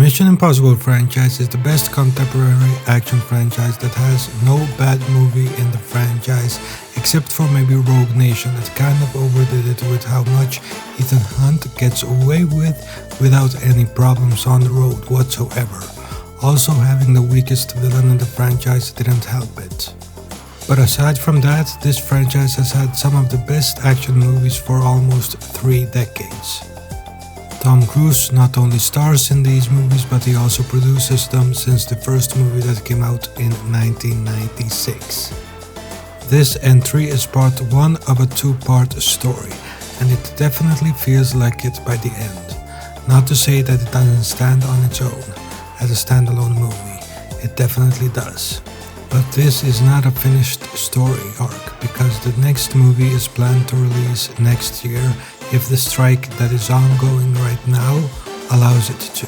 Mission Impossible franchise is the best contemporary action franchise that has no bad movie in the franchise, except for maybe Rogue Nation that kind of overdid it with how much Ethan Hunt gets away with without any problems on the road whatsoever. Also, having the weakest villain in the franchise didn't help it. But aside from that, this franchise has had some of the best action movies for almost 3 decades. Tom Cruise not only stars in these movies, but he also produces them since the first movie that came out in 1996. This entry is part 1 of a 2-part story, and it definitely feels like it by the end. Not to say that it doesn't stand on its own as a standalone movie, it definitely does. But this is not a finished story arc, because the next movie is planned to release next year if the strike that is ongoing right now allows it to.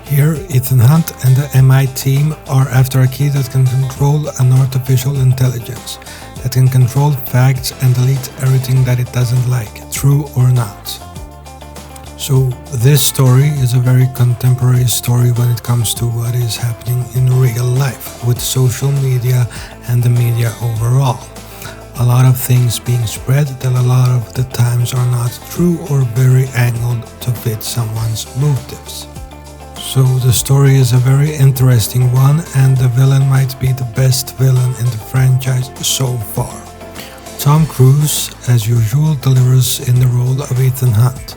Here, Ethan Hunt and the MI team are after a key that can control an artificial intelligence, that can control facts and delete everything that it doesn't like, true or not. So this story is a very contemporary story when it comes to what is happening in real life with social media and the media overall. A lot of things being spread that a lot of the times are not true or very angled to fit someone's motives. So the story is a very interesting one, and the villain might be the best villain in the franchise so far. Tom Cruise, as usual, delivers in the role of Ethan Hunt,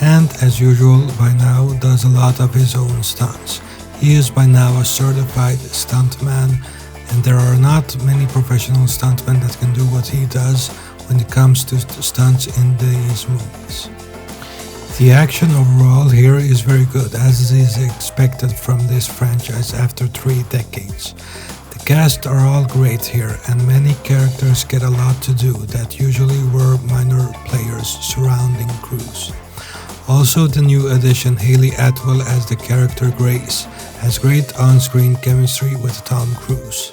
and as usual by now does a lot of his own stunts. He is by now a certified stuntman, and there are not many professional stuntmen that can do what he does when it comes to stunts in these movies. The action overall here is very good, as is expected from this franchise after 3 decades. The cast are all great here, and many characters get a lot to do that usually were minor players surrounding Cruise. Also, the new addition Hayley Atwell as the character Grace has great on-screen chemistry with Tom Cruise.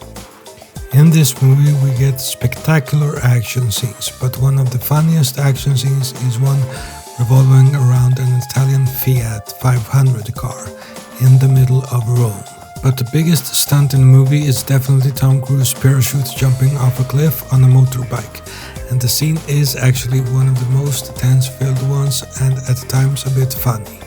In this movie we get spectacular action scenes, but one of the funniest action scenes is one revolving around an Italian Fiat 500 car in the middle of Rome. But the biggest stunt in the movie is definitely Tom Cruise parachute jumping off a cliff on a motorbike, and the scene is actually one of the most tense-filled ones and at times a bit funny.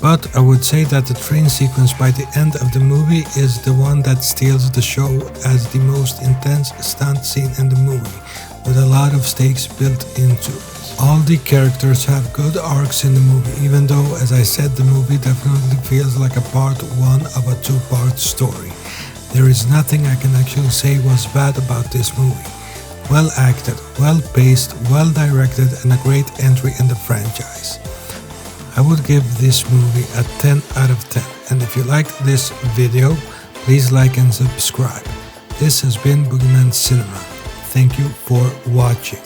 But I would say that the train sequence by the end of the movie is the one that steals the show as the most intense stunt scene in the movie, with a lot of stakes built into it. All the characters have good arcs in the movie, even though, as I said, the movie definitely feels like a part 1 of a 2-part story. There is nothing I can actually say was bad about this movie. Well acted, well paced, well directed, and a great entry in the franchise. I would give this movie a 10 out of 10, and if you liked this video, please like and subscribe. This has been Boogeyman Cinema. Thank you for watching.